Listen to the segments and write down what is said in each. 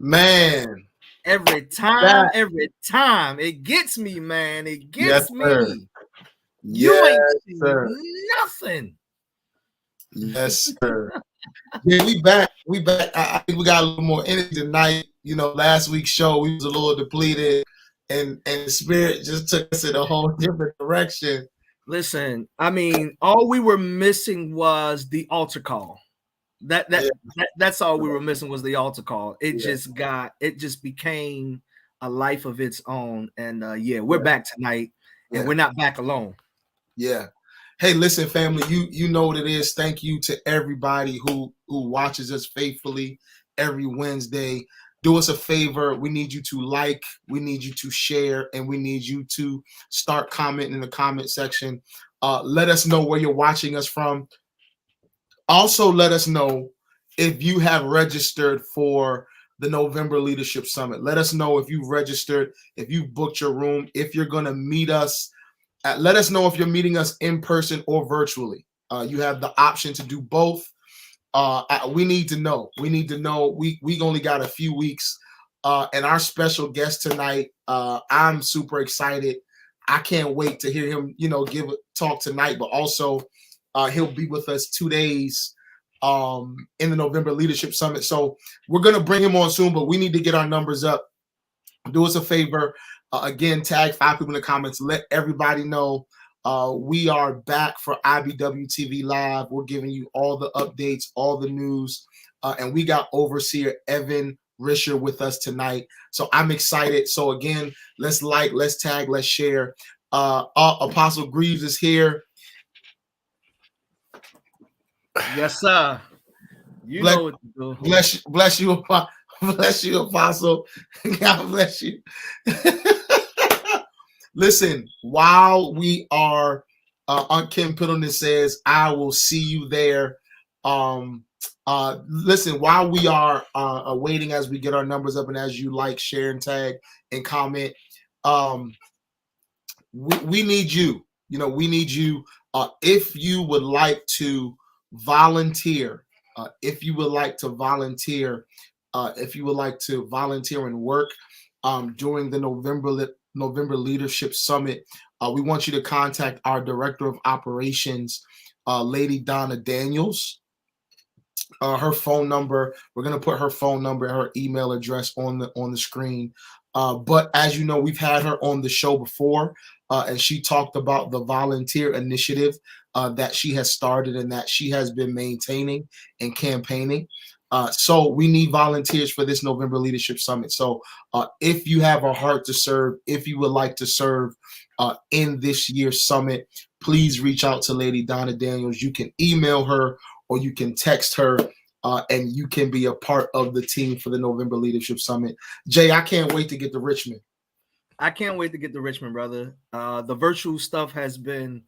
Man. Every time it gets me, man. It gets me. Sir. You ain't sir. nothing. Yes, sir. Yeah, we back. I think we got a little more energy tonight. You know, last week's show we was a little depleted, and the spirit just took us in a whole different direction. Listen, I mean, all we were missing was the altar call. That's all we were missing was the altar call. It just became a life of its own. And we're back tonight, and we're not back alone. Yeah. Hey, listen, family, you know what it is. Thank you to everybody who watches us faithfully every Wednesday. Do us a favor. We need you to like, we need you to share, and we need you to start commenting in the comment section. Let us know where you're watching us from. Also, let us know if you have registered for the November Leadership Summit. Let us know if you've registered, if you've booked your room, if you're going to meet us. Let us know if you're meeting us in person or virtually. You have the option to do both. We need to know. We only got a few weeks. And our special guest tonight, I'm super excited. I can't wait to hear him, give a talk tonight, but also he'll be with us 2 days in the November Leadership Summit. So we're going to bring him on soon, but we need to get our numbers up. Do us a favor. Again, tag 5 people in the comments. Let everybody know we are back for IBW TV Live. We're giving you all the updates, all the news. And we got Overseer Evan Risher with us tonight. So I'm excited. So again, let's like, let's tag, let's share. Apostle Greaves is here. Yes, sir. You know what to do. Bless you, Apostle. God bless you. Listen, while we are, Aunt Kim Piddleton says, I will see you there. Listen, while we are waiting as we get our numbers up and as you like, share, and tag and comment, we need you. We need you. If you would like to volunteer, if you would like to volunteer and work during the November Leadership Summit, we want you to contact our Director of Operations, Lady Donna Daniels. Her phone number, we're going to put her phone number and her email address on the screen. But as you know, we've had her on the show before, and she talked about the volunteer initiative that she has started and that she has been maintaining and campaigning. So we need volunteers for this November Leadership Summit. So if you have a heart to serve, if you would like to serve in this year's summit, please reach out to Lady Donna Daniels. You can email her or you can text her, and you can be a part of the team for the November Leadership Summit. Jay, I can't wait to get to Richmond. I can't wait to get to Richmond, brother. The virtual stuff has been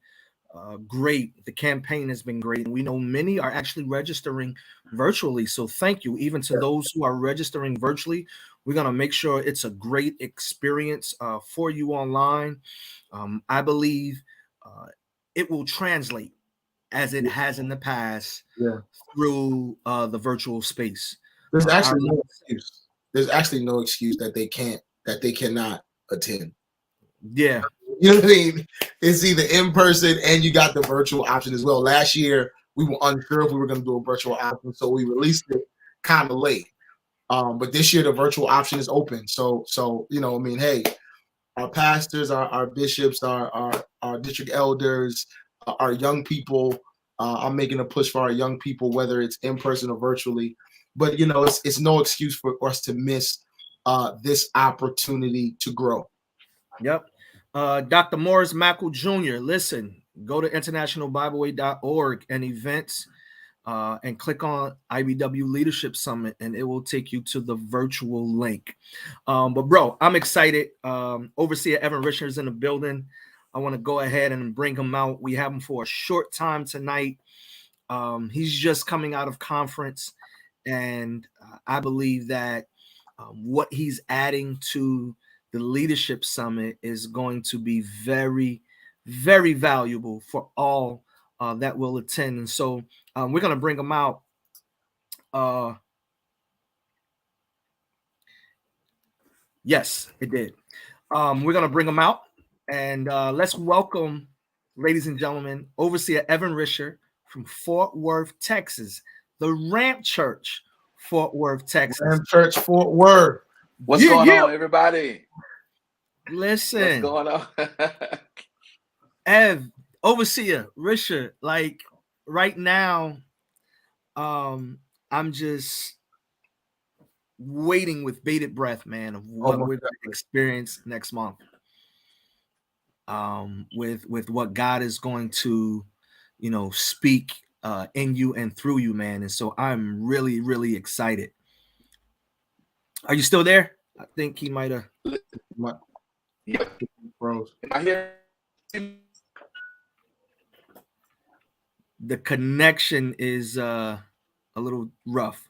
great. The campaign has been great. We know many are actually registering virtually. So thank you. Even to those who are registering virtually, we're going to make sure it's a great experience for you online. I believe it will translate as it has in the past through the virtual space. There's actually no excuse. There's actually no excuse that they cannot attend. Yeah. You know what I mean? It's either in person and you got the virtual option as well. Last year, we were unsure if we were going to do a virtual option, so we released it kind of late. But this year, the virtual option is open. So hey, our pastors, our bishops, our district elders, our young people, I'm making a push for our young people, whether it's in person or virtually. But, it's no excuse for us to miss this opportunity to grow. Yep. Dr. Morris Mackle Jr., listen, go to internationalbibleway.org and events and click on IBW Leadership Summit, and it will take you to the virtual link. But, bro, I'm excited. Overseer Evan Risher is in the building. I want to go ahead and bring him out. We have him for a short time tonight. He's just coming out of conference, and I believe that what he's adding to the Leadership Summit is going to be very, very valuable for all that will attend. And so we're going to bring him out. Yes, it did. We're gonna bring them out, and let's welcome, ladies and gentlemen, Overseer Evan Risher from Fort Worth, Texas, the Ramp Church, Fort Worth, Texas. Ramp Church, Fort Worth. What's going on, everybody? Listen, what's going on? Ev, Overseer Risher, like right now, I'm just waiting with bated breath, man, of what we're going to experience next month. With what God is going to, speak in you and through you, man. And so I'm really, really excited. Are you still there? I think he might have. Yep. Am I here? The connection is a little rough.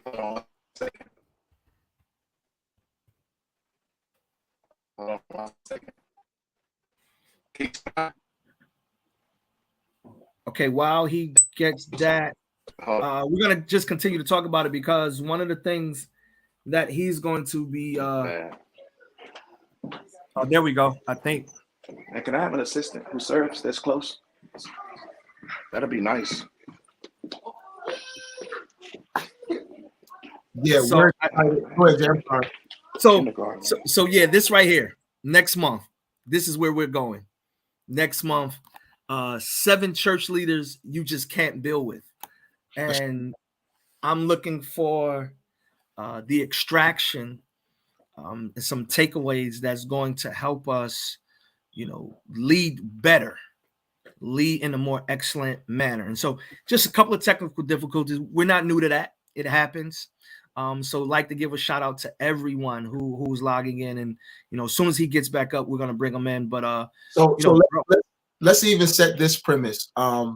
Hold on 1 second. Okay, while he gets that, we're gonna just continue to talk about it, because one of the things that he's going to be there we go, I think. And can I have an assistant who serves this close? That'll be nice. Yeah, so, go ahead, Jay, I'm sorry. So yeah, this right here, next month, this is where we're going. Next month, 7 church leaders you just can't build with. And I'm looking for the extraction, some takeaways that's going to help us, lead better, lead in a more excellent manner. And so just a couple of technical difficulties. We're not new to that. It happens. So like to give a shout out to everyone who's logging in, and as soon as he gets back up, we're gonna bring him in. But let's even set this premise. Our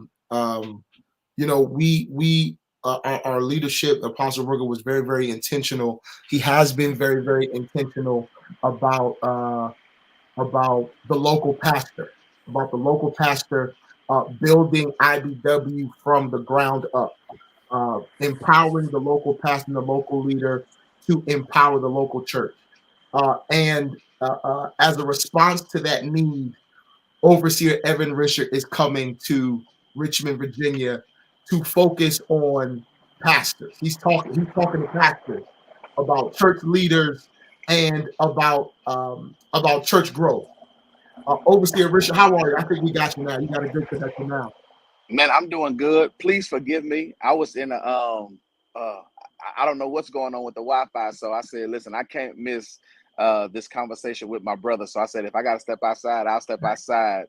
leadership, Apostle Ruger, was very, very intentional. He has been very, very intentional about the local pastor, building IBW from the ground up. Empowering the local pastor and the local leader to empower the local church. And as a response to that need, Overseer Evan Risher is coming to Richmond, Virginia, to focus on pastors. He's talking to pastors about church leaders and about church growth. Overseer Risher, how are you? I think we got you now. You got a good connection now. Man, I'm doing good. Please forgive me. I was in a I don't know what's going on with the Wi-Fi, so I said, listen, I can't miss this conversation with my brother. So I said, if I got to step outside, I'll step outside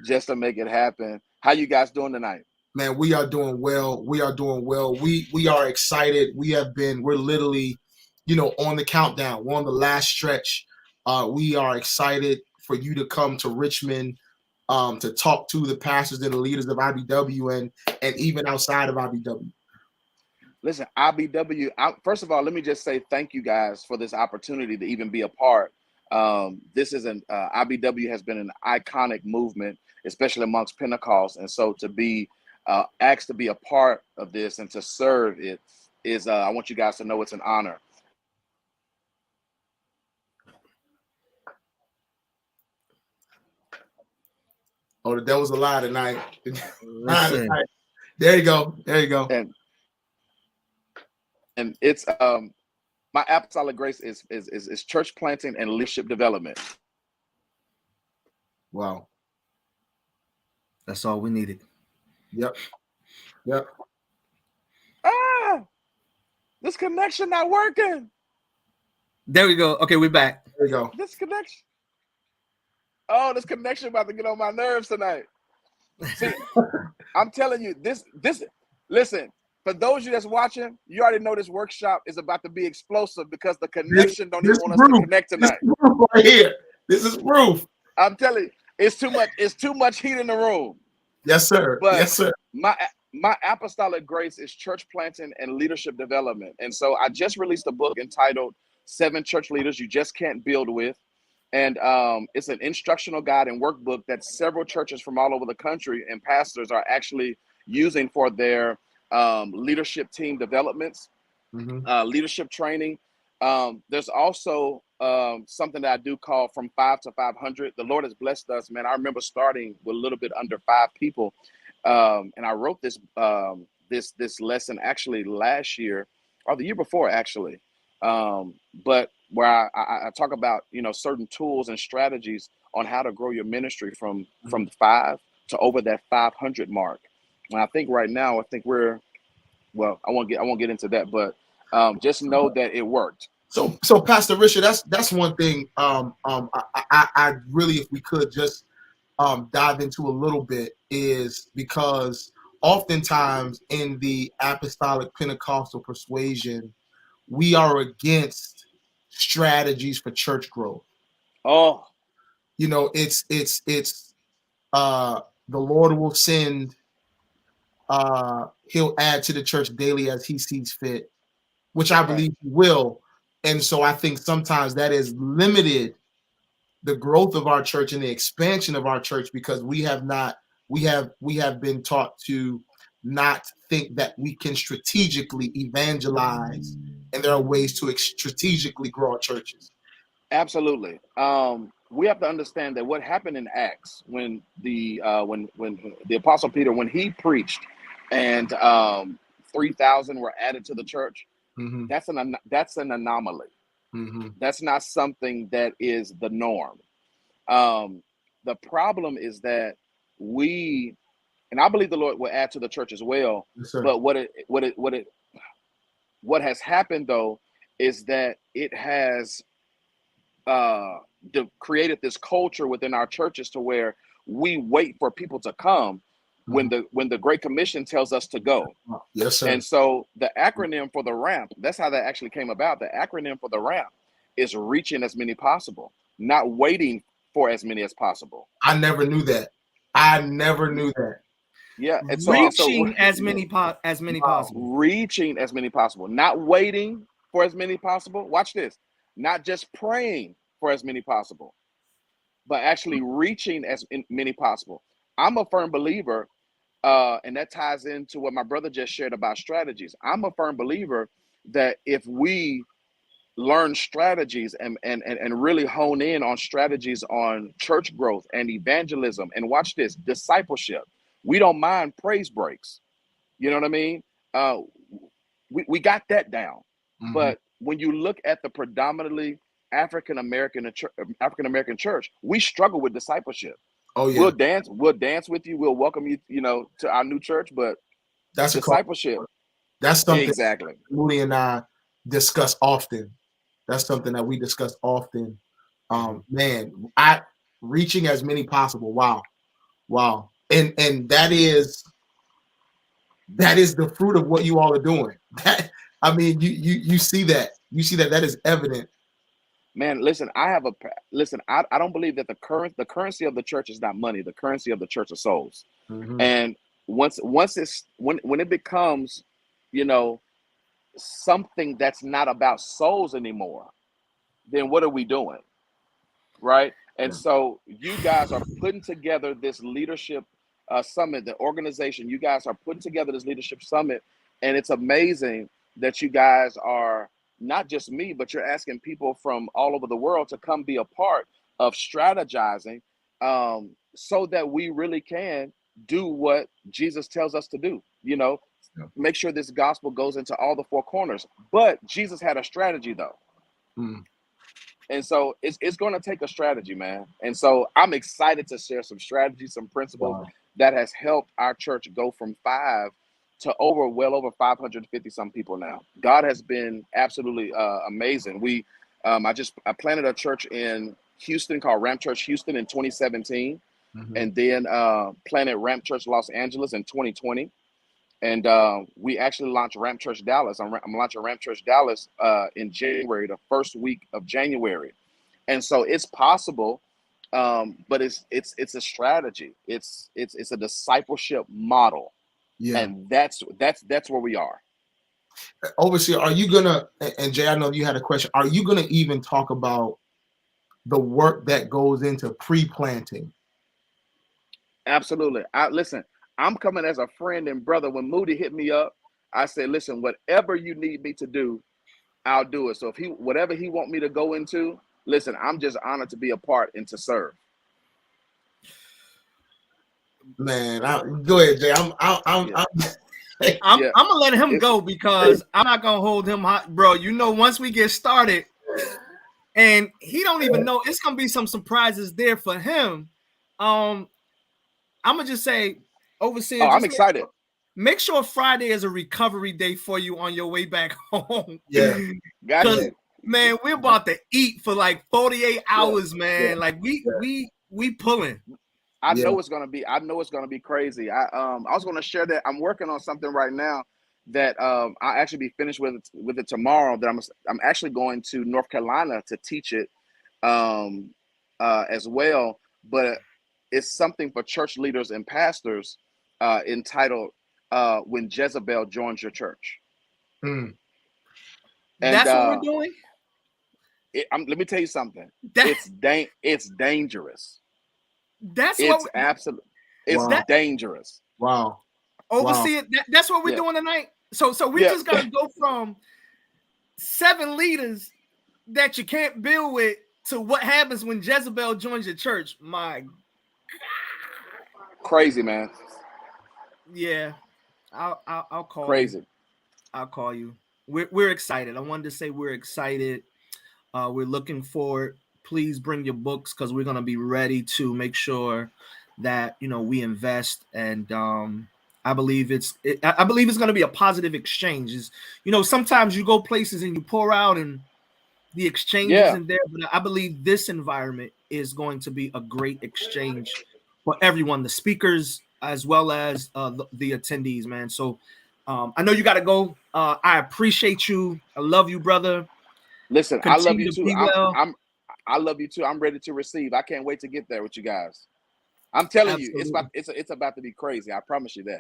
just to make it happen. How you guys doing tonight? Man, we are doing well. We are excited. We're literally, on the countdown. We're on the last stretch. We are excited for you to come to Richmond to talk to the pastors and the leaders of IBW and even outside of IBW. Listen, IBW, first of all, let me just say thank you guys for this opportunity to even be a part. This is IBW has been an iconic movement, especially amongst Pentecost. And so to be asked to be a part of this and to serve it is, I want you guys to know it's an honor. Oh, the devil's a lie tonight. There you go. And it's my apostolic grace is church planting and leadership development. Wow. That's all we needed. Yep. This connection not working. There we go. Okay, we're back. There we go. This connection about to get on my nerves tonight. See, I'm telling you, this. Listen, for those of you that's watching, you already know this workshop is about to be explosive because the connection don't even want us to connect tonight. This is proof right here. This is proof. I'm telling you, it's too much. It's too much heat in the room. Yes, sir. But yes, sir. My apostolic grace is church planting and leadership development. And so I just released a book entitled 7 Church Leaders You Just Can't Build With. And it's an instructional guide and workbook that several churches from all over the country and pastors are actually using for their leadership team developments. leadership training. There's also something that I do call From 5 to 500. The Lord has blessed us, man. I remember starting with a little bit under 5 people, and I wrote this this lesson actually last year or the year before, actually. But where I talk about, you know, certain tools and strategies on how to grow your ministry from 5 to over that 500 mark. And I think right now, I think we're, well, I won't get into that, but just know that it worked. So Pastor Risher, that's one thing. I really, if we could just dive into a little bit, is because oftentimes in the apostolic Pentecostal persuasion, we are against strategies for church growth. Oh, You know, it's the Lord will send, he'll add to the church daily as he sees fit, which I believe he will. And so I think sometimes that has limited the growth of our church and the expansion of our church, because we have been taught to not think that we can strategically evangelize, and there are ways to strategically grow our churches. absolutely. We have to understand that what happened in Acts when the Apostle Peter, when he preached, and 3,000 were added to the church. That's an anomaly. That's not something that is the norm. The problem is that and I believe the Lord will add to the church as well. Yes, but what has happened though is that it has created this culture within our churches to where we wait for people to come when the Great Commission tells us to go. Yes, sir. And so the acronym for the ramp, that's how that actually came about. The acronym for the ramp is reaching as many possible, not waiting for as many as possible. I never knew that. Yeah, and so reaching as many possible. Reaching as many possible, not waiting for as many possible. Watch this. Not just praying for as many possible, but actually reaching as many possible. I'm a firm believer, and that ties into what my brother just shared about strategies. I'm a firm believer that if we learn strategies and really hone in on strategies on church growth and evangelism, and watch this, discipleship, we don't mind praise breaks. You know what I mean? We got that down. But when you look at the predominantly African American church, we struggle with discipleship. Oh yeah. We'll dance with you, we'll welcome you, you know, to our new church, but that's discipleship. That's something exactly Moody and I discuss often. That's something that we discuss often. Man, reaching as many possible. Wow. And that is the fruit of what you all are doing. I mean, you see that. You see that is evident. Man, listen, I don't believe that the currency of the church is not money. The currency of the church is souls. And when it becomes, you know, something that's not about souls anymore, then what are we doing? Right? And so you guys are putting together this leadership summit, the organization, you guys are putting together this leadership summit, and it's amazing that you guys are, not just me, but you're asking people from all over the world to come be a part of strategizing, so that we really can do what Jesus tells us to do, you know, make sure this gospel goes into all the 4 corners. But Jesus had a strategy though. And so it's going to take a strategy, man. And so I'm excited to share some strategies, some principles that has helped our church go from 5 to well over 550 some people now. God has been absolutely amazing. I planted a church in Houston called Ramp Church Houston in 2017, and then planted Ramp Church Los Angeles in 2020. And we actually launched Ramp Church Dallas. I'm launching Ramp Church Dallas in January, the first week of January. And so it's possible, but it's a strategy. It's a discipleship model. Yeah. And that's where we are. Overseer, are you gonna, and Jay, I know you had a question, are you gonna even talk about the work that goes into pre-planting? Absolutely. Listen, I'm coming as a friend and brother. When Moody hit me up, I said, listen, whatever you need me to do, I'll do it. So if whatever he want me to go into, listen, I'm just honored to be a part and to serve. Man, go ahead, Jay. I'm gonna let him go because I'm not gonna hold him hot, bro. You know, once we get started, and he don't even know, it's gonna be some surprises there for him. I'm gonna just say, overseer. I'm excited. Make sure Friday is a recovery day for you on your way back home. Yeah, got you. Man, we're about to eat for like 48 hours, man. Yeah. Like we pulling. I know it's gonna be crazy. I was gonna share that I'm working on something right now that I'll actually be finished with it tomorrow. That I'm actually going to North Carolina to teach it as well. But it's something for church leaders and pastors entitled "When Jezebel Joins Your Church." Hmm. And that's what we're doing. Let me tell you something. It's dangerous. It's dangerous. Wow. Overseer, that's what we're doing tonight. So we just gotta go from 7 leaders that you can't build with to what happens when Jezebel joins your church. My God. Crazy, man. Yeah, I'll call crazy. You. I'll call you. We're excited. I wanted to say we're excited. We're looking forward. Please bring your books because we're gonna be ready to make sure that we invest, and I believe it's going to be a positive exchange. Sometimes you go places and you pour out and the exchange isn't there, but I believe this environment is going to be a great exchange for everyone, the speakers as well as the attendees, man. So I know you got to go. I appreciate you. I love you, brother. Listen, I love you too. I love you too. I'm ready to receive. I can't wait to get there with you guys. I'm telling you, it's about to be crazy. I promise you that.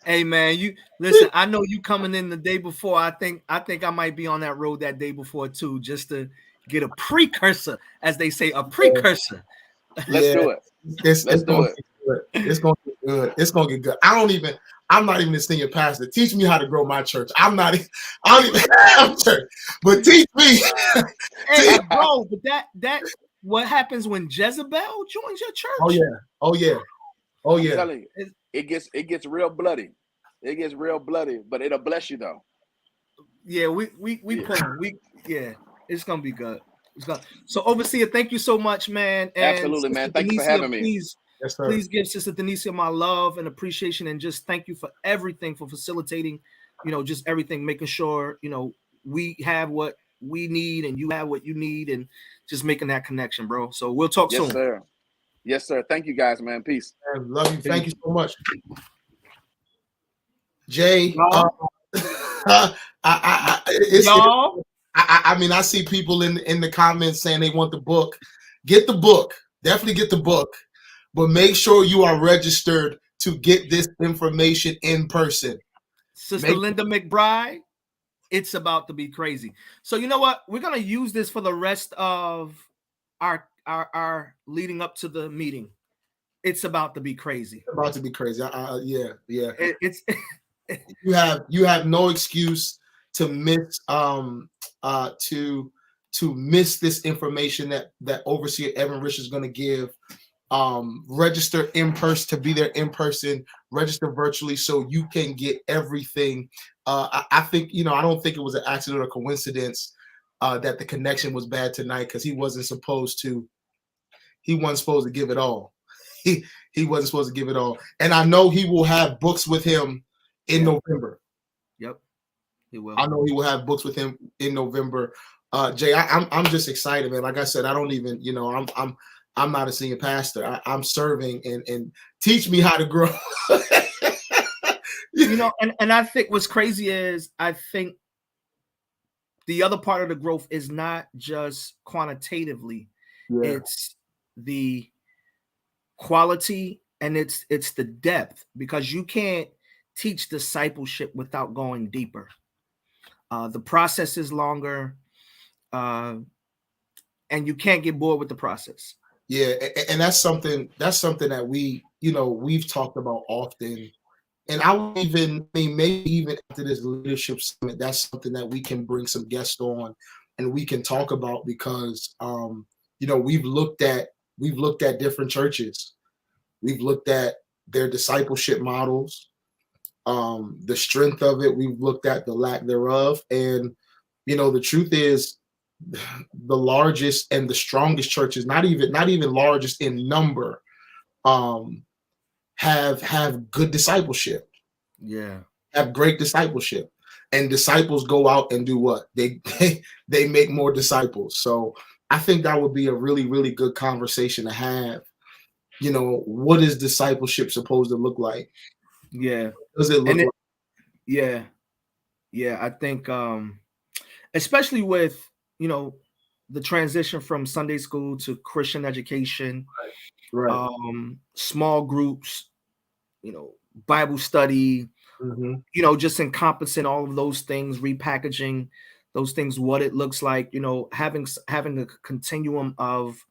Hey man, you listen. I know you coming in the day before. I think I might be on that road that day before too, just to get a precursor, as they say, a precursor. Let's do it. It's gonna get good. It's gonna get good. I'm not even a senior pastor. Teach me how to grow my church. I don't even have church, but teach me. Hey, bro, but that what happens when Jezebel joins your church? Oh yeah. I'm telling you, it gets real bloody. It gets real bloody, but it'll bless you though. Yeah, we it's gonna be good. So overseer, thank you so much, man. And absolutely, man. Thank you for having me. Please give Sister Denicia my love and appreciation, and just thank you for everything, for facilitating, just everything, making sure, we have what we need and you have what you need, and just making that connection, bro. So we'll talk soon. Sir. Yes, sir. Thank you guys, man. Peace. Man, love you. Thank you so much. Jay, I mean, I see people in the comments saying they want the book. Get the book. Definitely get the book. But make sure you are registered to get this information in person. Sister Linda McBride, it's about to be crazy. So you know what? We're going to use this for the rest of our leading up to the meeting. It's about to be crazy. It's about to be crazy. Yeah. It's you have no excuse to miss to miss this information that Overseer Evan Risher is going to give. Register in person to be there in person, register virtually so you can get everything. I think, I don't think it was an accident or coincidence that the connection was bad tonight, because he wasn't supposed to give it all. He wasn't supposed to give it all. And I know he will have books with him in November. Yep. He will. I know he will have books with him in November. Jay, I'm just excited, man. Like I said, I don't even, I'm not a senior pastor. I'm serving, and teach me how to grow. And I think what's crazy is, I think the other part of the growth is not just quantitatively. It's the quality, and it's the depth, because you can't teach discipleship without going deeper. The process is longer, and you can't get bored with the process. Yeah, and that's something that we've talked about often And I would even, I mean, maybe even after this leadership summit, that's something that we can bring some guests on and we can talk about because, you know, we've looked at different churches. We've looked at their discipleship models, the strength of it. We've looked at the lack thereof. And, you know, the truth is the largest and the strongest churches, not even largest in number, um, have good discipleship, Yeah. have great discipleship. And disciples go out and do what? They make more disciples. So I think that would be a really, really good conversation to have. You know, what is discipleship supposed to look like? Yeah. Does it look like? Yeah. Yeah. I think especially with, you know, the transition from Sunday school to Christian education, Right. small groups, you know, Bible study, Mm-hmm. you know, just encompassing all of those things, repackaging those things, what it looks like, you know, having a continuum of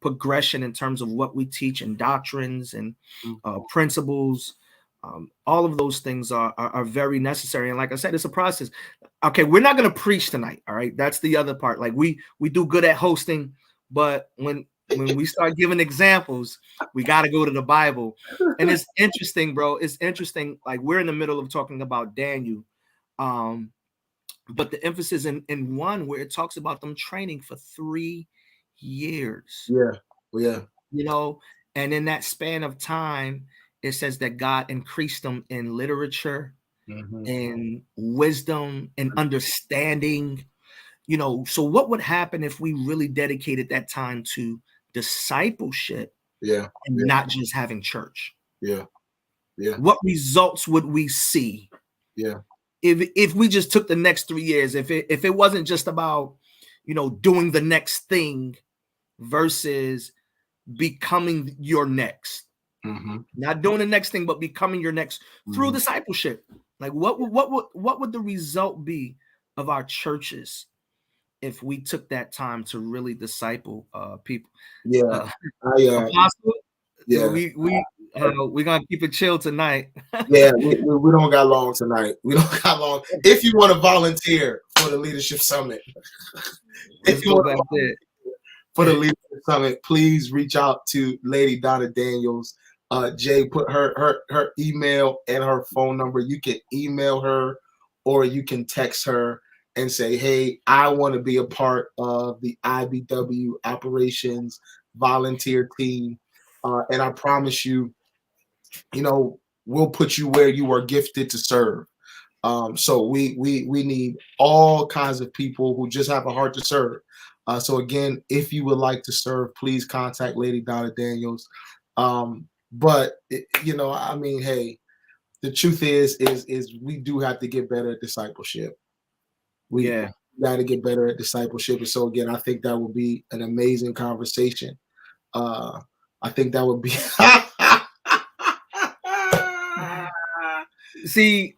progression in terms of what we teach and doctrines and principles. All of those things are very necessary. And like I said, it's a process. Okay, we're not going to preach tonight. All right, that's the other part. Like we do good at hosting, but when we start giving examples, we got to go to the Bible. And it's interesting, bro. It's interesting. Like we're in the middle of talking about Daniel, but the emphasis in one where it talks about them training for 3 years. Yeah. Yeah. You know, and in that span of time, it says that God increased them in literature, in wisdom, and understanding. You know, so what would happen if we really dedicated that time to discipleship? Yeah. And not just having church? Yeah. Yeah. What results would we see? Yeah. If we just took the next 3 years, if it wasn't just about, you know, doing the next thing versus becoming your next, not doing the next thing, but becoming your next through discipleship. Like what would the result be of our churches if we took that time to really disciple people? Yeah. Apostle, Yeah. we're gonna keep it chill tonight. Yeah, we don't got long tonight. We don't got long. If you want to volunteer for the leadership summit, Let's go back there. For the leadership summit, please reach out to Lady Donna Daniels. Jay put her email and her phone number. You can email her or you can text her and say, hey, I want to be a part of the IBW operations volunteer team. And I promise you, you know, we'll put you where you are gifted to serve. So we need all kinds of people who just have a heart to serve. So again, if you would like to serve, please contact Lady Donna Daniels. But you know, I mean, hey, the truth is we do have to get better at discipleship. We got to get better at discipleship. And so again, I think that would be an amazing conversation. I think that would be. See,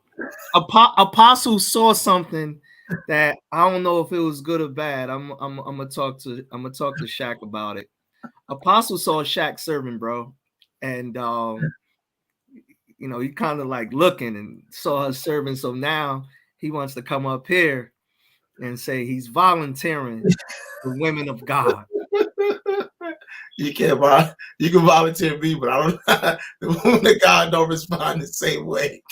Apostle saw something that I don't know if it was good or bad. I'm gonna talk to Shaq about it. Apostle saw Shaq serving, bro, and you know, he kind of like looking and saw her serving. So now he wants to come up here and say he's volunteering for women of God. You can volunteer me, but I don't. The woman of God don't respond the same way.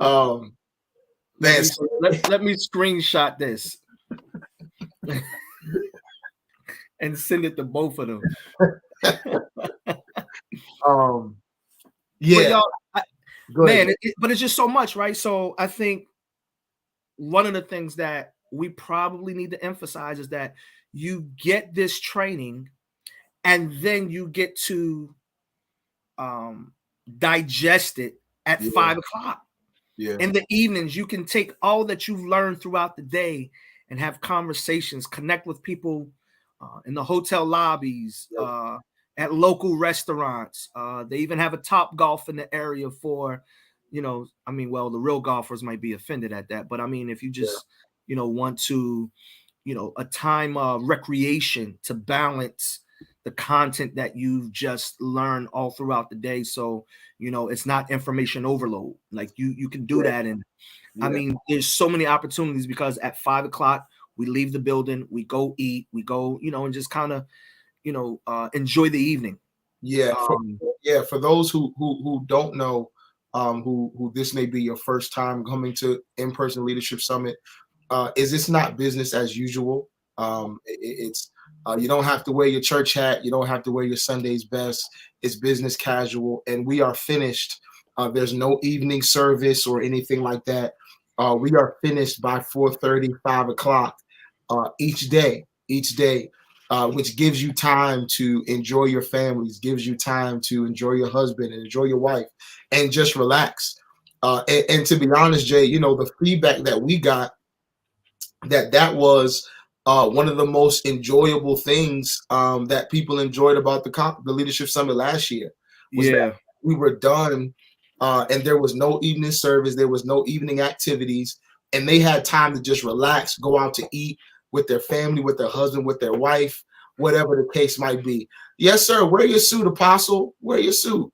Man, let me screenshot this and send it to both of them. Yeah, but man, but it's just so much, right? So I think one of the things that we probably need to emphasize is that you get this training and then you get to digest it at 5 o'clock. In the evenings, you can take all that you've learned throughout the day and have conversations, connect with people in the hotel lobbies, at local restaurants. They even have a Top Golf in the area for, you know, I mean, well, the real golfers might be offended at that, but I mean, if you just, you know, want to, you know, a time of recreation to balance the content that you've just learned all throughout the day. So, it's not information overload. Like you can do that. And I mean, there's so many opportunities because at 5 o'clock, we leave the building, we go eat, we go, and just kind of, enjoy the evening. Yeah. For those who don't know, who this may be your first time coming to In-Person Leadership Summit, is it's not business as usual. It's you don't have to wear your church hat. You don't have to wear your Sunday's best. It's business casual, and we are finished. There's no evening service or anything like that. We are finished by 4:30, 5 o'clock each day, which gives you time to enjoy your families, gives you time to enjoy your husband and enjoy your wife, and just relax. And to be honest, Jay, the feedback that we got, that was one of the most enjoyable things that people enjoyed about the Leadership Summit last year was that we were done and there was no evening service, there was no evening activities, and they had time to just relax, go out to eat with their family, with their husband, with their wife, whatever the case might be. Yes, sir. Wear your suit, Apostle. Wear your suit.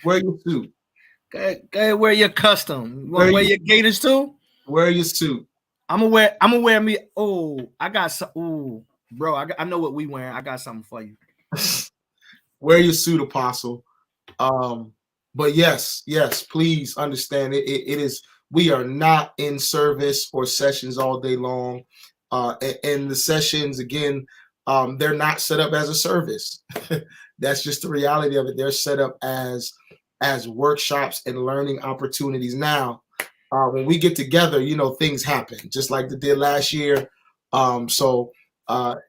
Wear your suit. Go wear your custom. You want to wear your Gators too? Wear your suit. I'm gonna wear me. Oh, I got some. Oh, bro, I know what we wearing. I got something for you. Wear your suit, Apostle. But yes, please understand it is, we are not in service or sessions all day long. And the sessions, again, they're not set up as a service. That's just the reality of it. They're set up as workshops and learning opportunities. Now, when we get together, things happen just like they did last year. So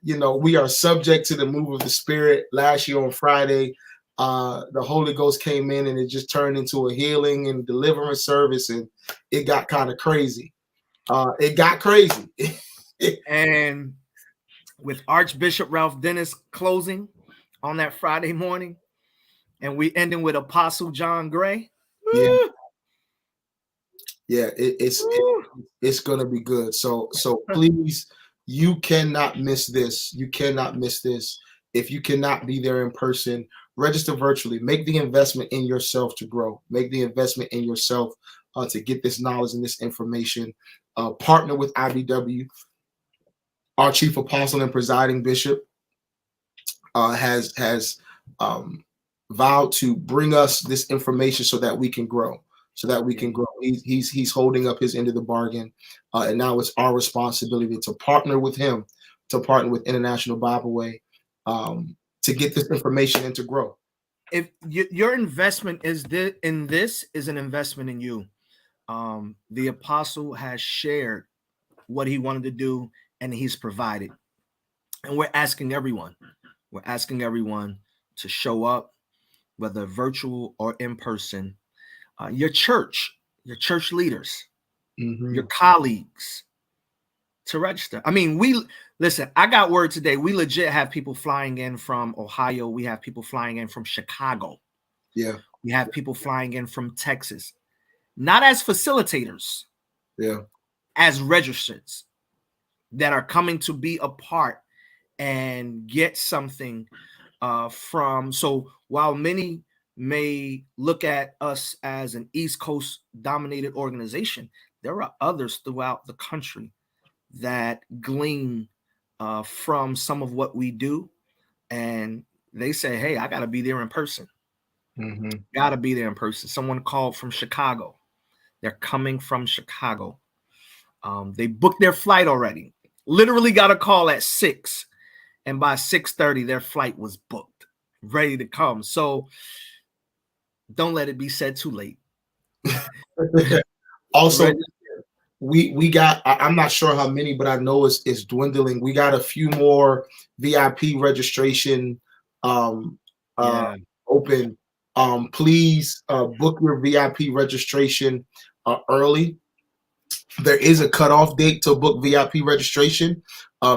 we are subject to the move of the Spirit. Last year on Friday, the Holy Ghost came in and it just turned into a healing and deliverance service, and it got kind of crazy. It got crazy. And with Archbishop Ralph Dennis closing on that Friday morning, and we ending with Apostle John Gray. Yeah, it's gonna be good. So please, you cannot miss this. You cannot miss this. If you cannot be there in person, register virtually. Make the investment in yourself to grow. Make the investment in yourself to get this knowledge and this information. Partner with IBW. Our chief apostle and presiding bishop has vowed to bring us this information so that we can grow. He's holding up his end of the bargain, and now it's our responsibility to partner with him, to partner with International Bible Way, to get this information and to grow. If your investment is this is an investment in you. The apostle has shared what he wanted to do, and he's provided. And we're asking everyone to show up, whether virtual or in person. Your church leaders, your colleagues, to register. I mean, listen, I got word today. We legit have people flying in from Ohio. We have people flying in from Chicago. Yeah. We have people flying in from Texas, not as facilitators, as registrants that are coming to be a part and get something from. So while many may look at us as an East Coast dominated organization, there are others throughout the country that glean from some of what we do, and they say, hey, I got to be there in person. Got to be there in person. Someone called from Chicago. They're coming from Chicago. They booked their flight already. Literally got a call at 6, and by 6:30 their flight was booked, ready to come. So don't let it be said too late. Also, we got, I'm not sure how many, but I know it's dwindling. We got a few more VIP registration open. Please book your VIP registration early. There is a cutoff date to book VIP registration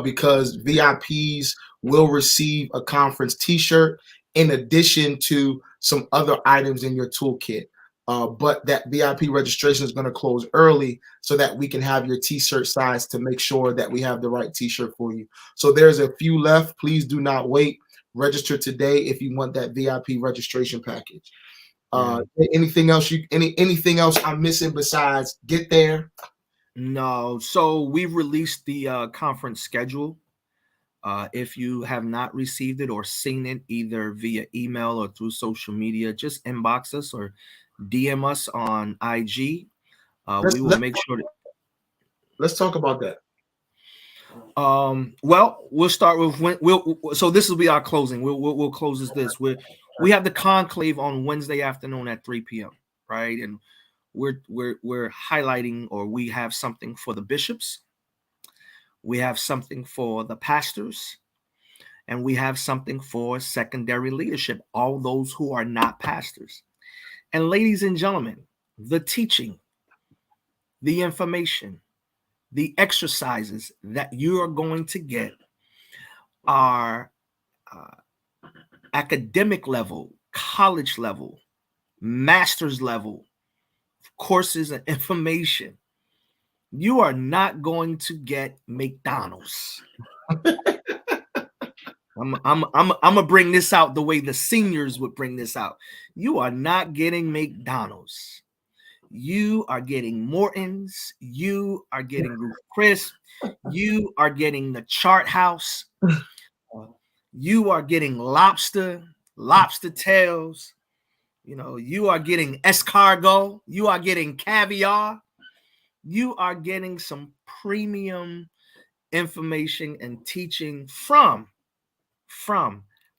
because VIPs will receive a conference t-shirt in addition to some other items in your toolkit. But that VIP registration is going to close early so that we can have your t-shirt size to make sure that we have the right t-shirt for you. So there's a few left. Please do not wait. Register today if you want that VIP registration package. Anything else anything else I'm missing besides get there? No. So we've released the conference schedule. If you have not received it or seen it either via email or through social media, just inbox us or DM us on IG. We will make sure that. Let's talk about that. Well, we'll start with so this will be our closing. We'll close this. We have the conclave on Wednesday afternoon at 3 p.m. right, and we're highlighting, or we have something for the bishops, we have something for the pastors, and we have something for secondary leadership, all those who are not pastors. And ladies and gentlemen, the teaching, the information, the exercises that you are going to get are academic level, college level, master's level courses and information. You are not going to get McDonald's. I'm gonna bring this out the way the seniors would bring this out. You are not getting McDonald's. You are getting Morton's. You are getting Ruth Chris. You are getting the Chart House. You are getting lobster tails. You are getting escargot. You are getting caviar. You are getting some premium information and teaching from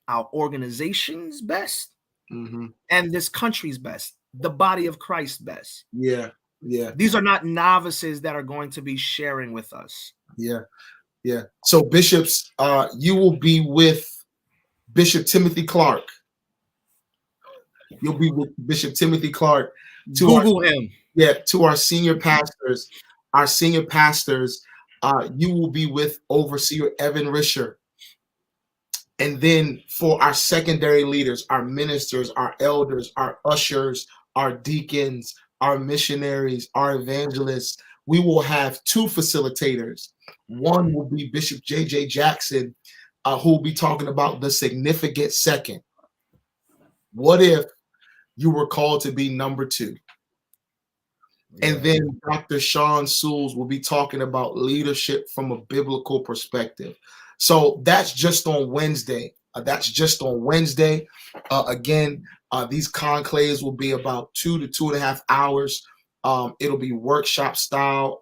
our organization's best and this country's best, the body of Christ best. Yeah. These are not novices that are going to be sharing with us. Yeah. So bishops, you will be with Bishop Timothy Clark. You'll be with Bishop Timothy Clark. Google him. Yeah, to our senior pastors. You will be with Overseer Evan Risher. And then for our secondary leaders, our ministers, our elders, our ushers, our deacons, our missionaries, our evangelists, we will have 2 facilitators. One will be Bishop J.J. Jackson, who will be talking about the significant second. What if you were called to be number 2? And then Dr. Sean Sewells will be talking about leadership from a biblical perspective. So that's just on Wednesday. Again, these conclaves will be about 2 to 2.5 hours. It'll be workshop style.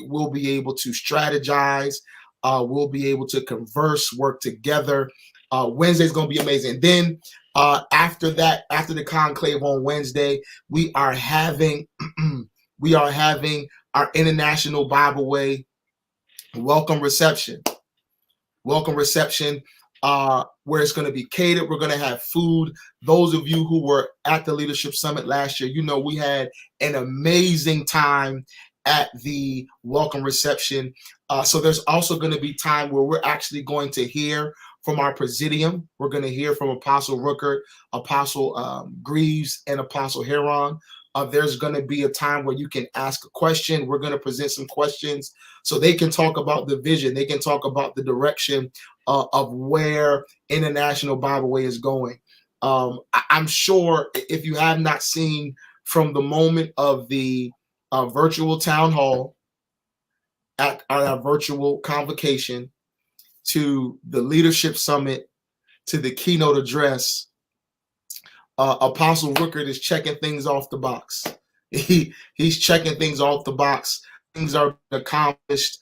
We'll be able to strategize. We'll be able to converse, work together. Wednesday's going to be amazing. Then after that, after the conclave on Wednesday, we are having our International Bible Way welcome reception. Where it's going to be catered. We're going to have food. Those of you who were at the Leadership Summit last year, we had an amazing time at the welcome reception. So there's also going to be time where we're actually going to hear from our Presidium. We're going to hear from Apostle Ruckert, Apostle Greaves, and Apostle Heron. There's going to be a time where you can ask a question. We're going to present some questions so they can talk about the vision. They can talk about the direction of where International Bible Way is going. I'm sure if you have not seen from the moment of the virtual town hall at our virtual convocation to the Leadership Summit to the keynote address, Apostle Ruckert is checking things off the box. He's checking things off the box. Things are accomplished.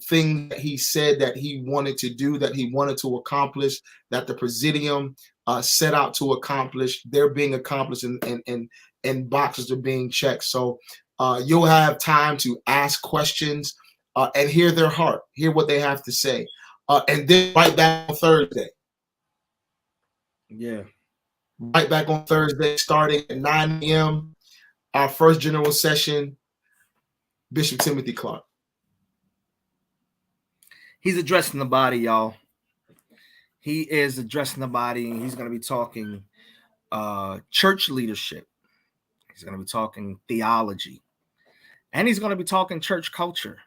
Things that he said that he wanted to do, that he wanted to accomplish, that the Presidium set out to accomplish, they're being accomplished, and boxes are being checked. So you'll have time to ask questions and hear their heart, hear what they have to say, and then right back on Thursday. Yeah. Right back on Thursday, starting at 9 a.m., our first general session, Bishop Timothy Clark. He's addressing the body, y'all. He is addressing the body, and he's going to be talking church leadership. He's going to be talking theology, and he's going to be talking church culture.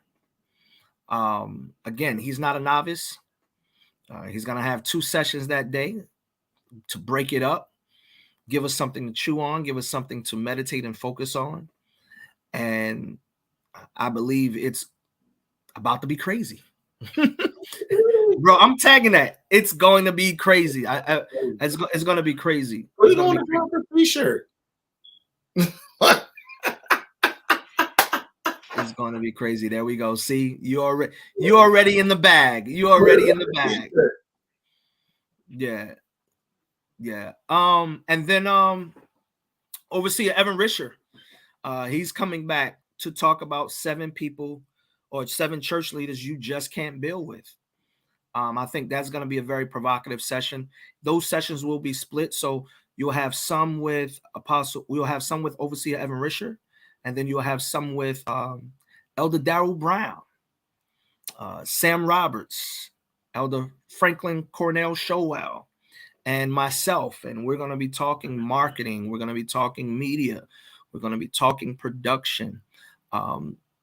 Again, he's not a novice. He's going to have 2 sessions that day to break it up, give us something to chew on, give us something to meditate and focus on. And I believe it's about to be crazy. Bro, I'm tagging that. It's going to be crazy. It's going to be crazy. What are you going to do for T-shirt? It's going to be crazy. There we go. See, you already in the bag. You already in the bag. Yeah. And then Overseer Evan Risher, he's coming back to talk about 7 people or 7 church leaders you just can't build with. I think that's going to be a very provocative session. Those sessions will be split, so you'll have some with we'll have some with Overseer Evan Risher, and then you'll have some with Elder Darrell Brown, Sam Roberts, Elder Franklin Cornell Showell, and myself. And we're going to be talking marketing. We're going to be talking media. We're going to be talking production.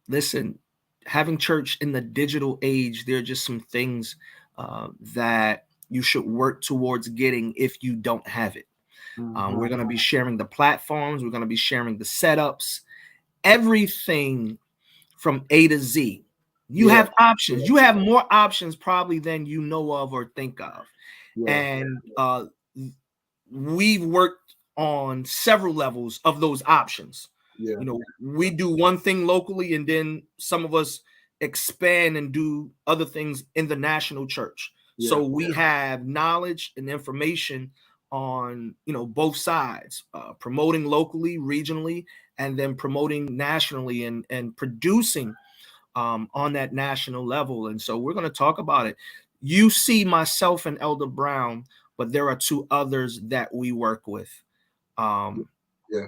Listen, having church in the digital age, there are just some things that you should work towards getting if you don't have it. We're going to be sharing the platforms. We're going to be sharing the setups, everything from A to Z. You have options. You have more options probably than you know of or think of. And we've worked on several levels of those options. You know, we do one thing locally, and then some of us expand and do other things in the national church. So we have knowledge and information on, both sides, promoting locally, regionally, and then promoting nationally and producing on that national level. And so we're going to talk about it. You see myself and Elder Brown, but there are 2 others that we work with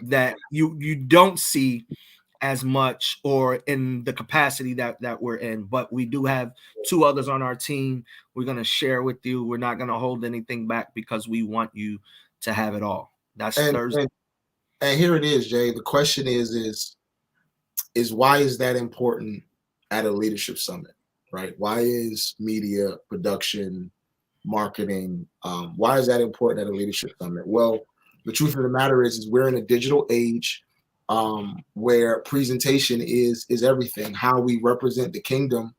that you don't see as much or in the capacity that we're in. But we do have 2 others on our team. We're going to share with you. We're not going to hold anything back because we want you to have it all. That's Thursday. And here it is, Jay. The question is why is that important at a leadership summit, right? Why is media, production, marketing, why is that important at a leadership summit? Well, the truth of the matter is we're in a digital age where presentation is everything. How we represent the kingdom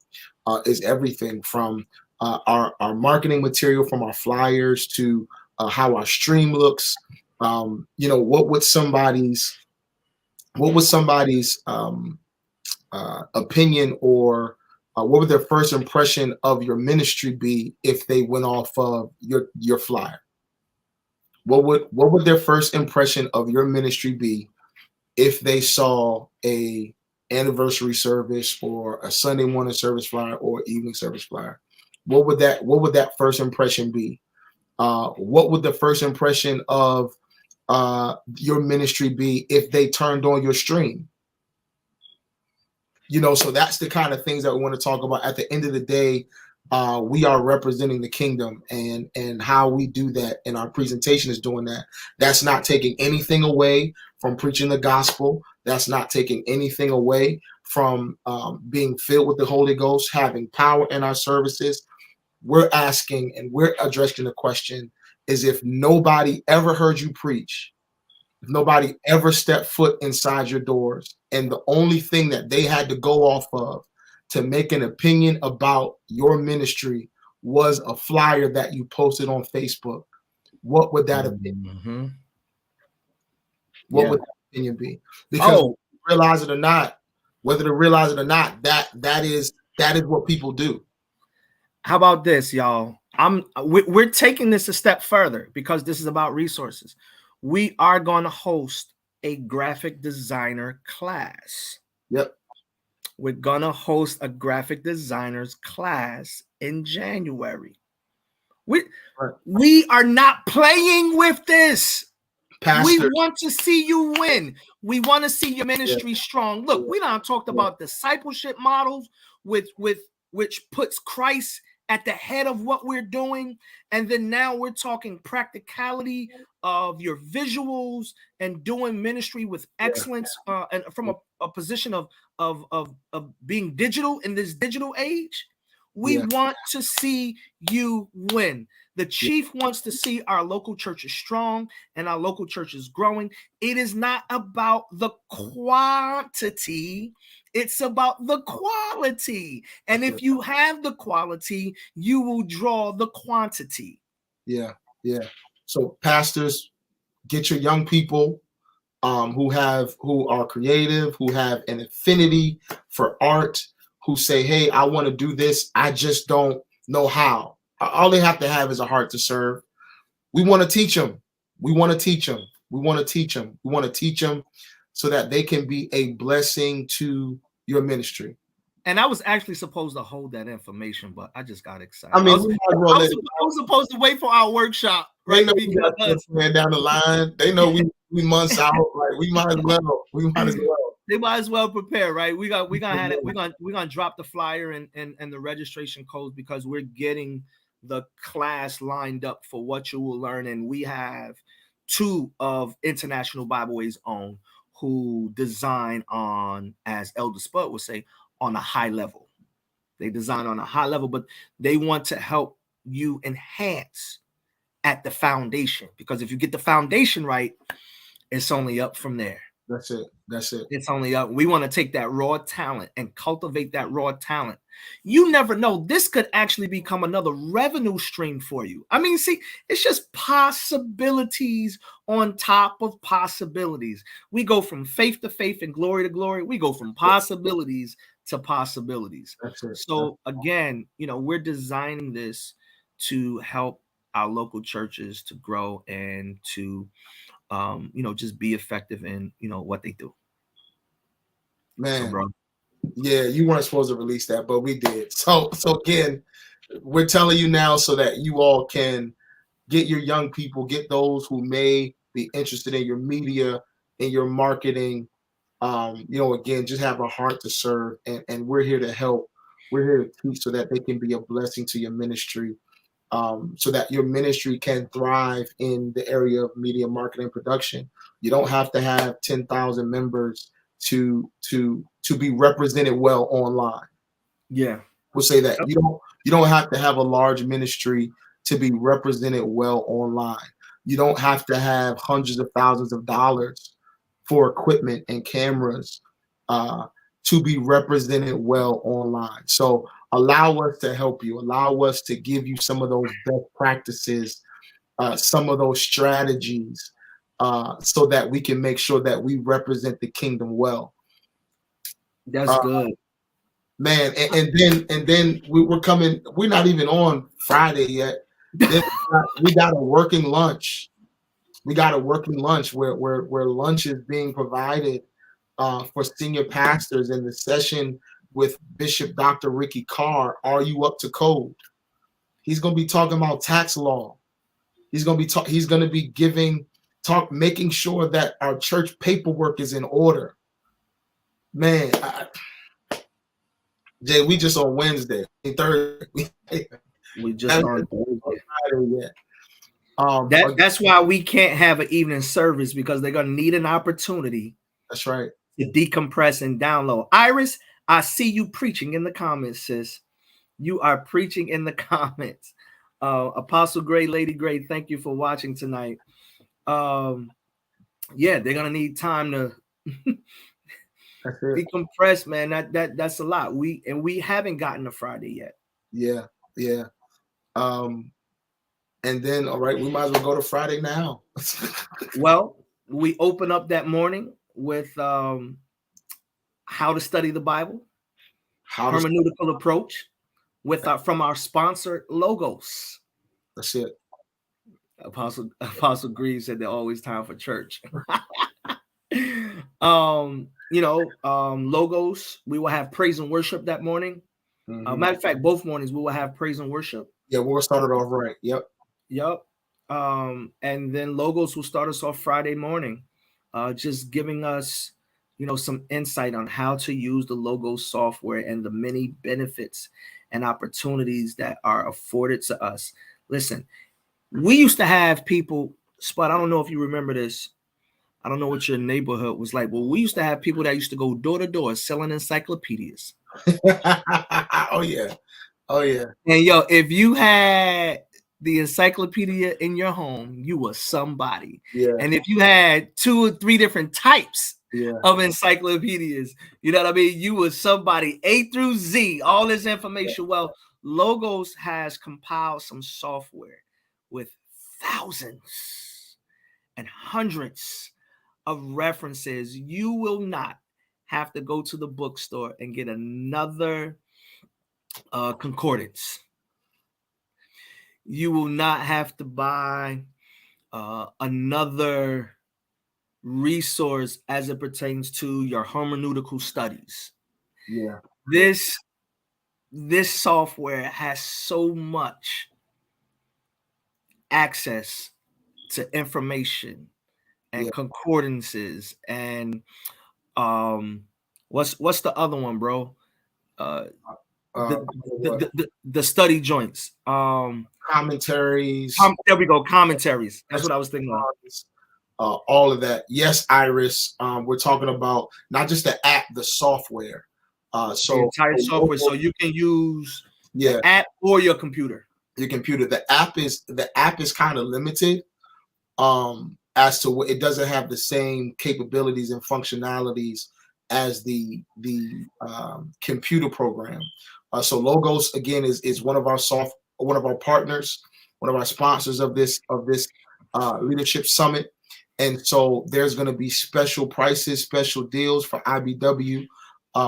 is everything, from our marketing material, from our flyers to how our stream looks. What would somebody's opinion or what would their first impression of your ministry be if they went off of your flyer? What would their first impression of your ministry be if they saw a anniversary service or a Sunday morning service flyer or evening service flyer? What would that first impression be? What would the first impression of your ministry be if they turned on your stream? So that's the kind of things that we want to talk about. At the end of the day, we are representing the kingdom, and how we do that, and our presentation is doing that. That's not taking anything away from preaching the gospel. That's not taking anything away from being filled with the Holy Ghost, having power in our services. We're asking and we're addressing the question is, if nobody ever heard you preach, if nobody ever stepped foot inside your doors, and the only thing that they had to go off of to make an opinion about your ministry was a flyer that you posted on Facebook, what would that opinion? What would that opinion be? Because realize it or not, whether to realize it or not, that is what people do. How about this, y'all? We're taking this a step further because this is about resources. We are going to host a graphic designer class. We're going to host a graphic designers class in January. We are not playing with this. Pastor. We want to see you win. We want to see your ministry strong. Look, we done talked about discipleship models which puts Christ at the head of what we're doing. And then now we're talking practicality of your visuals and doing ministry with excellence and from a position of being digital in this digital age. We want to see you win. The chief wants to see our local churches strong and our local churches growing. It is not about the quantity, it's about the quality. And if you have the quality, you will draw the quantity. Yeah. So pastors, get your young people who are creative, who have an affinity for art, who say, hey, I want to do this, I just don't know how. All they have to have is a heart to serve. We want to teach them. We want to teach them so that they can be a blessing to your ministry. And I was actually supposed to hold that information, but I just got excited. I mean, I was supposed to wait for our workshop, right? They know we got man down the line. They know we months out. Like we might as well. They might as well prepare, right? We're gonna drop the flyer and the registration codes because we're getting the class lined up for what you will learn. And we have two of International Bible Way's own who design on, as Elder Spud would say, on a high level. They design on a high level, but they want to help you enhance at the foundation, because if you get the foundation right, it's only up from there. That's it. It's only up. We want to take that raw talent and cultivate that raw talent. You never know. This could actually become another revenue stream for you. I mean, see, it's just possibilities on top of possibilities. We go from faith to faith and glory to glory. We go from possibilities to possibilities. So again, we're designing this to help our local churches to grow and to just be effective in what they do. Man, so, bro. Yeah, you weren't supposed to release that, but we did. So again, we're telling you now so that you all can get your young people, get those who may be interested in your media, in your marketing. Again, just have a heart to serve, and we're here to help. We're here to teach so that they can be a blessing to your ministry, so that your ministry can thrive in the area of media marketing production. You don't have to have 10,000 members to be represented well online. Yeah, we'll say that you don't have to have a large ministry to be represented well online. You don't have to have hundreds of thousands of dollars for equipment and cameras to be represented well online. So allow us to help you. Allow us to give you some of those best practices, some of those strategies, so that we can make sure that we represent the kingdom well. That's good, man. And then we're coming. We're not even on Friday yet. Then we got a working lunch. We got a working lunch where lunch is being provided for senior pastors in the session with Bishop Dr. Ricky Carr. Are you up to code? He's going to be talking about tax law. He's going to be making sure that our church paperwork is in order. Man, Jay, we just on Wednesday, Thursday. We just on Thursday. Yeah. That's why we can't have an evening service, because they're going to need an opportunity. That's right. To decompress and download. Iris, I see you preaching in the comments, sis. You are preaching in the comments. Apostle Gray, Lady Gray, thank you for watching tonight. Yeah, they're going to need time to decompress, man. That's a lot. We haven't gotten to Friday yet. Yeah. And then, all right, we might as well go to Friday now. Well, we open up that morning with how to study the Bible, hermeneutical approach, from our sponsor Logos. That's it. Apostle Green said there's always time for church. Logos. We will have praise and worship that morning. Mm-hmm. Matter of fact, both mornings we will have praise and worship. Yeah, we'll start it off right. Yep. And then Logos will start us off Friday morning, just giving us, some insight on how to use the Logos software and the many benefits and opportunities that are afforded to us. Listen, we used to have people, Spud, I don't know if you remember this. I don't know what your neighborhood was like. Well, we used to have people that used to go door to door selling encyclopedias. Oh, yeah. Oh yeah. And yo, if you had the encyclopedia in your home, you were somebody. Yeah. And if you had 2 or 3 different types Yeah. of encyclopedias, you know what I mean? You were somebody, A through Z, all this information. Yeah. Well, Logos has compiled some software with thousands and hundreds of references. You will not have to go to the bookstore and get another concordance. You will not have to buy another resource as it pertains to your hermeneutical studies. Yeah. This software has so much access to information and concordances and what's the other one, bro? The study joints. Commentaries. There we go. Commentaries. That's what I was thinking of. All of that. Yes, Iris. We're talking about not just the app, the software. So the entire software. So you can use the app or your computer. Your computer. The app is kind of limited. As to what it doesn't have the same capabilities and functionalities as the computer program. So Logos again is one of our partners, one of our sponsors of this leadership summit. And so there's going to be special prices, special deals for IBW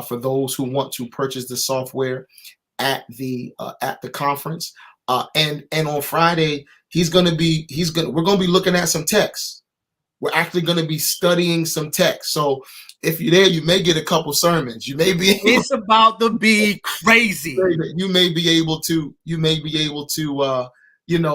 for those who want to purchase the software at the conference. And on Friday, we're going to be looking at some text. We're actually going to be studying some text. So if you're there, you may get a couple sermons. You may be. It's about to be crazy. You may be able to.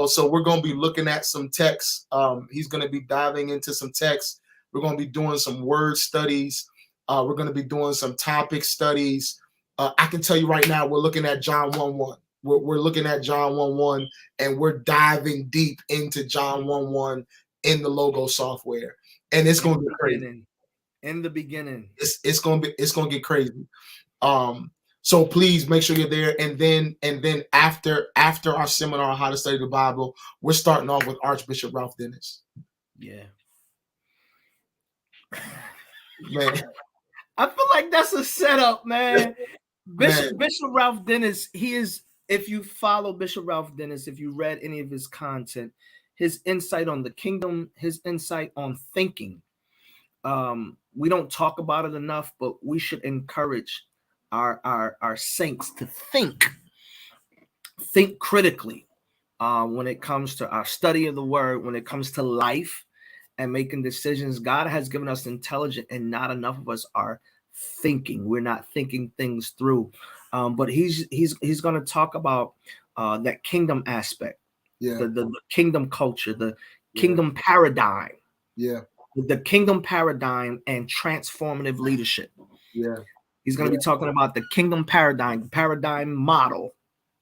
So we're going to be looking at some text. He's going to be diving into some text. We're going to be doing some word studies. We're going to be doing some topic studies. I can tell you right now, we're looking at John 1:1. We're looking at John 1:1, and we're diving deep into John 1:1 in the Logo software, and it's going to be crazy. In the beginning, it's going to get crazy. So please make sure you're there, and then after our seminar on how to study the Bible, we're starting off with Archbishop Ralph Dennis. Yeah, man, I feel like that's a setup, man. Bishop Ralph Dennis, he is. If you follow Bishop Ralph Dennis, if you read any of his content, his insight on the kingdom, his insight on thinking. We don't talk about it enough, but we should encourage our saints to think critically when it comes to our study of the word, when it comes to life and making decisions. God has given us intelligence, and not enough of us are thinking. We're not thinking things through. But he's going to talk about that kingdom aspect, the kingdom culture, the kingdom paradigm. The kingdom paradigm and transformative leadership. He's going to be talking about the kingdom paradigm model,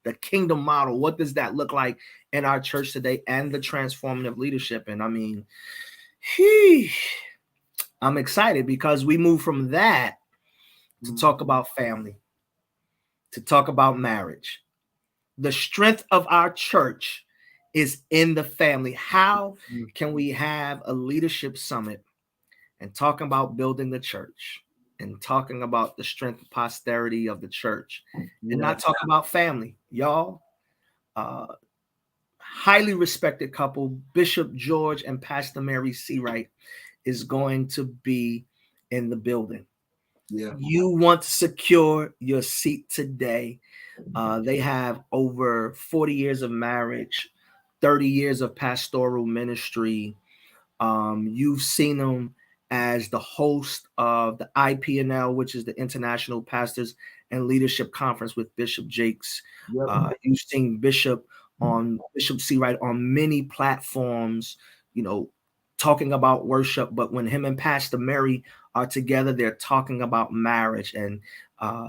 the kingdom model. What does that look like in our church today, and the transformative leadership? And I mean, I'm excited because we move from that to talk about family, to talk about marriage. The strength of our church is in the family. How can we have a leadership summit and talking about building the church and talking about the strength and posterity of the church and not talking about family? Y'all, highly respected couple, Bishop George and Pastor Mary Seawright, is going to be in the building. You want to secure your seat today. They have over 40 years of marriage, 30 years of pastoral ministry. You've seen them as the host of the IPNL, which is the International Pastors and Leadership Conference with Bishop Jakes. You've seen Bishop Seawright on many platforms, talking about worship. But when him and Pastor Mary are together, they're talking about marriage, and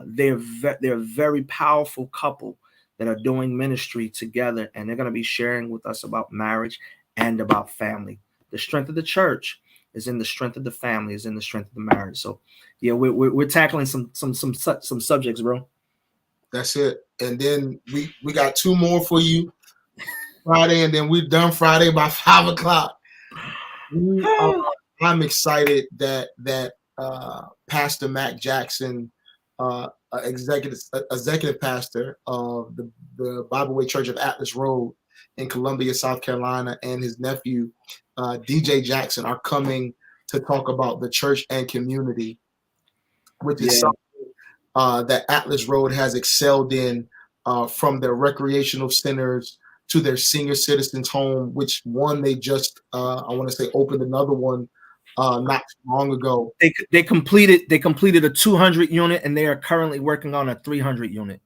they're a very powerful couple that are doing ministry together, and they're going to be sharing with us about marriage and about family. The strength of the church is in the strength of the family, is in the strength of the marriage. So, yeah, we're tackling some subjects, bro. That's it. And then we got 2 more for you Friday, and then we're done Friday by 5 o'clock. I'm excited that Pastor Mac Jackson, executive pastor of the Bible Way Church of Atlas Road in Columbia, South Carolina, and his nephew, DJ Jackson, are coming to talk about the church and community, which is something that Atlas Road has excelled in, from their recreational centers to their senior citizens home, which one they just, I want to say, opened another one not too long ago. They completed a 200 unit, and they are currently working on a 300 unit.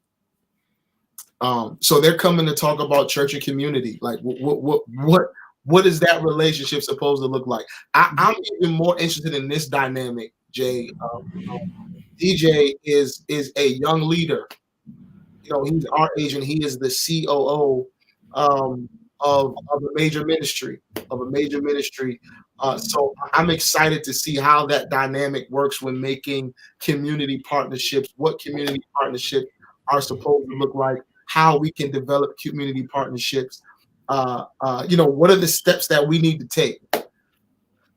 So they're coming to talk about church and community. Like what is that relationship supposed to look like? I'm even more interested in this dynamic, Jay. DJ is a young leader. You know, he's our age, and he is the COO of a major ministry. So I'm excited to see how that dynamic works when making community partnerships. What community partnerships are supposed to look like? How we can develop community partnerships. What are the steps that we need to take?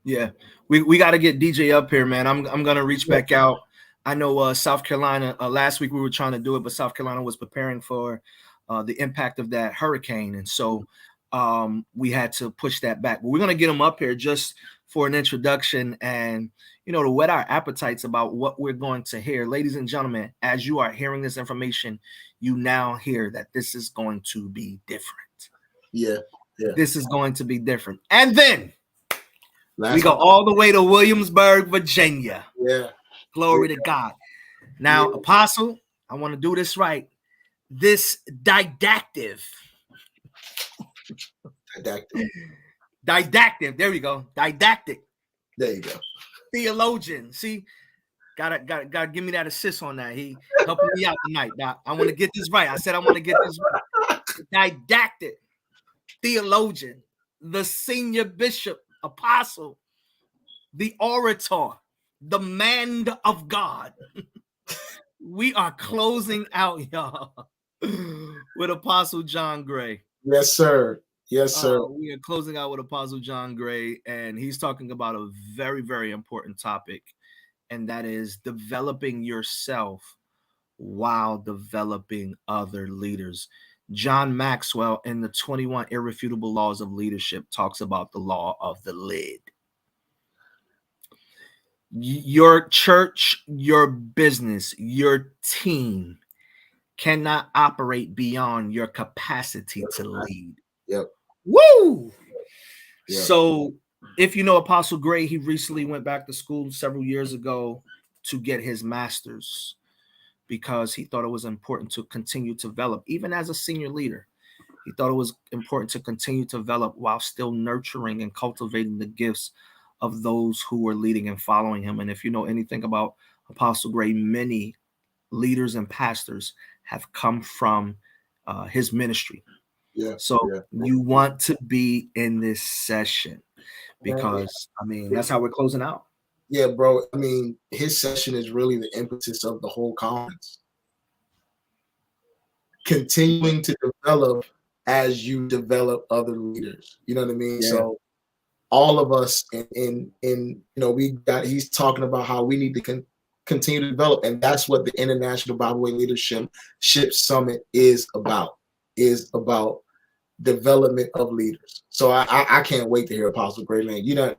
Yeah, we got to get DJ up here, man. I'm gonna reach back out. I know South Carolina, last week we were trying to do it, but South Carolina was preparing for the impact of that hurricane. And so we had to push that back. But we're going to get him up here just for an introduction and, to whet our appetites about what we're going to hear. Ladies and gentlemen, as you are hearing this information, you now hear that this is going to be different. Yeah. This is going to be different. And then we go all the way to Williamsburg, Virginia. Yeah. Glory to God. Now, Apostle, I want to do this right. This didactic. There we go. Didactic. There you go. Theologian. See, gotta give me that assist on that. He helping me out tonight. Doc. I want to get this right. I said I want to get this right. Didactic. Theologian. The senior bishop, apostle, the orator, the man of God. We are closing out, y'all, with Apostle John Gray. Yes, sir. We are closing out with Apostle John Gray, and he's talking about a very, very important topic, and that is developing yourself while developing other leaders. John Maxwell, in the 21 Irrefutable Laws of Leadership, talks about the law of the lid. Your church, your business, your team cannot operate beyond your capacity to lead. Yep. Woo! Yep. So if you know Apostle Gray, he recently went back to school several years ago to get his master's because he thought it was important to continue to develop, even as a senior leader. He thought it was important to continue to develop while still nurturing and cultivating the gifts of those who were leading and following him. And if you know anything about Apostle Gray, many leaders and pastors have come from his ministry. You want to be in this session because, that's how we're closing out. Yeah, bro. His session is really the impetus of the whole conference. Continuing to develop as you develop other leaders. You know what I mean? Yeah. So all of us he's talking about how we need to continue to develop. And that's what the International Bible Way Leadership Summit is about development of leaders. So I can't wait to hear Apostle Gray, man. You done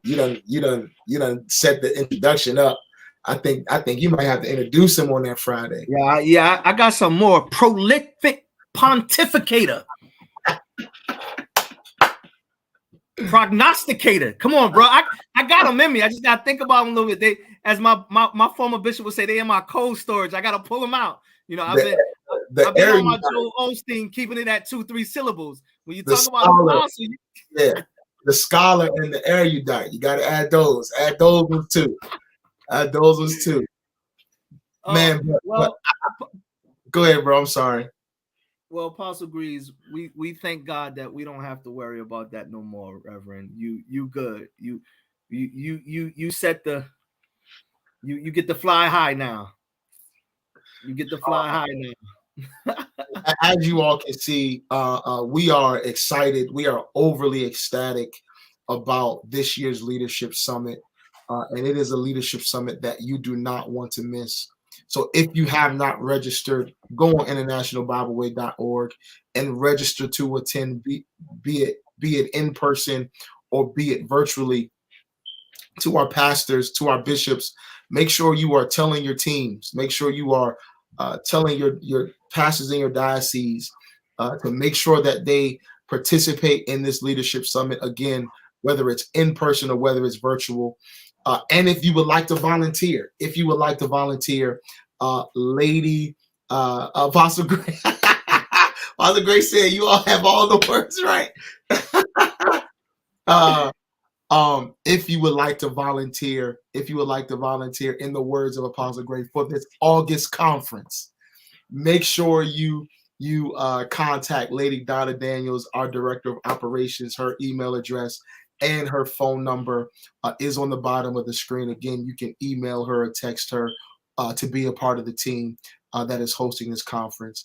set the introduction up. I think you might have to introduce him on that Friday. Yeah. I got some more prolific pontificator. Prognosticator. Come on, bro. I got them in me. I just gotta think about them a little bit. They, as my former bishop would say, they in my cold storage. I gotta pull them out. I've been on my Joel Osteen, keeping it at 2-3 syllables. When you talk about apostle, the scholar and the erudite, you gotta add those. Add those ones too. Man, go ahead, bro. I'm sorry. Well, Apostle agrees. We thank God that we don't have to worry about that no more, Reverend. You good. You set the you get to fly high now. You get to fly high now. As you all can see, we are excited. We are overly ecstatic about this year's Leadership Summit. And it is a leadership summit that you do not want to miss. So if you have not registered, go on internationalbibleway.org and register to attend, be it in person or be it virtually. To our pastors, to our bishops, make sure you are telling your teams, make sure you are telling your pastors in your diocese to make sure that they participate in this leadership summit again, whether it's in person or whether it's virtual. And if you would like to volunteer, Lady Apostle Grace, Apostle Grace said you all have all the words right. If you would like to volunteer, in the words of Apostle Grace, for this August conference, make sure you contact Lady Donna Daniels, our Director of Operations. Her email address and her phone number is on the bottom of the screen. Again, you can email her or text her to be a part of the team that is hosting this conference.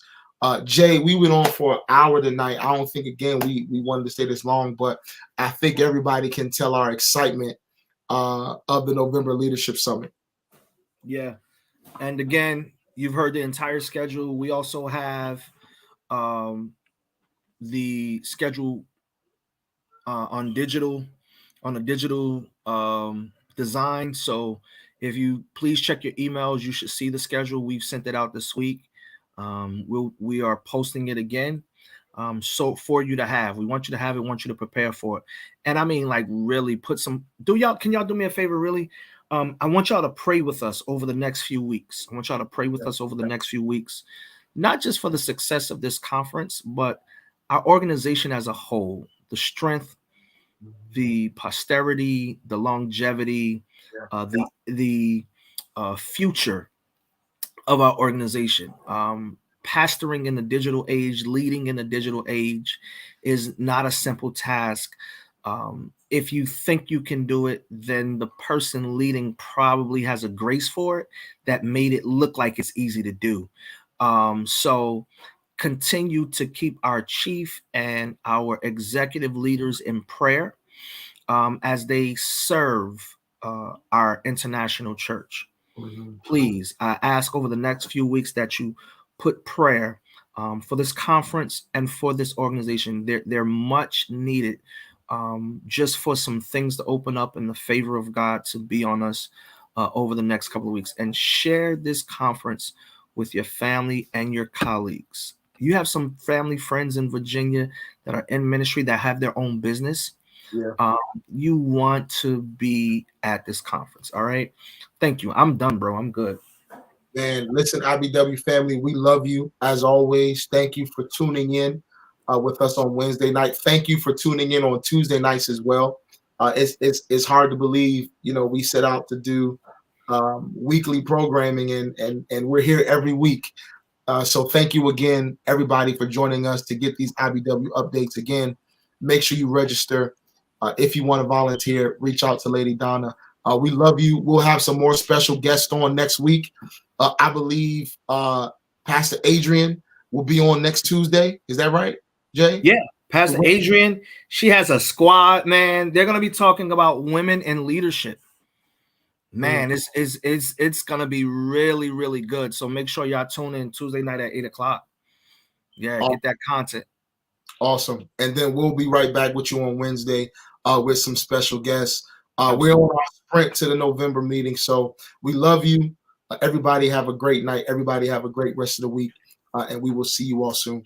Jay, we went on for an hour tonight. I don't think, again, we wanted to stay this long, but I think everybody can tell our excitement of the November Leadership Summit. Yeah. And again, you've heard the entire schedule. We also have the schedule on a digital design. So if you please check your emails, you should see the schedule. We've sent it out this week. We are posting it again. So for you to have, we want you to have it, want you to prepare for it. And I mean, like, really can y'all do me a favor? Really? I want y'all to pray with us over the next few weeks. Not just for the success of this conference, but our organization as a whole, the strength, the posterity, the longevity, the future of our organization. Pastoring in the digital age, leading in the digital age is not a simple task. If you think you can do it, then the person leading probably has a grace for it that made it look like it's easy to do. So continue to keep our chief and our executive leaders in prayer as they serve our international church. Please, I ask over the next few weeks that you put prayer for this conference and for this organization. They're much needed, just for some things to open up and the favor of God to be on us over the next couple of weeks. And share this conference with your family and your colleagues. You have some family friends in Virginia that are in ministry that have their own business. Yeah. You want to be at this conference. All right. Thank you. I'm done, bro. I'm good. Man, listen, IBW family, we love you as always. Thank you for tuning in with us on Wednesday night. Thank you for tuning in on Tuesday nights as well. It's hard to believe, we set out to do weekly programming and we're here every week. So thank you again, everybody, for joining us to get these IBW updates. Again, make sure you register. If you want to volunteer, reach out to Lady Donna. We love you. We'll have some more special guests on next week. I believe Pastor Adrian will be on next Tuesday. Is that right, Jay? Yeah, Pastor Adrian. She has a squad, man. They're going to be talking about women in leadership. Man, it's going to be really, really good. So make sure y'all tune in Tuesday night at 8:00. Yeah, get that content. Awesome. And then we'll be right back with you on Wednesday with some special guests. We're on our sprint to the November meeting. So we love you. Everybody have a great night. Everybody have a great rest of the week. And we will see you all soon.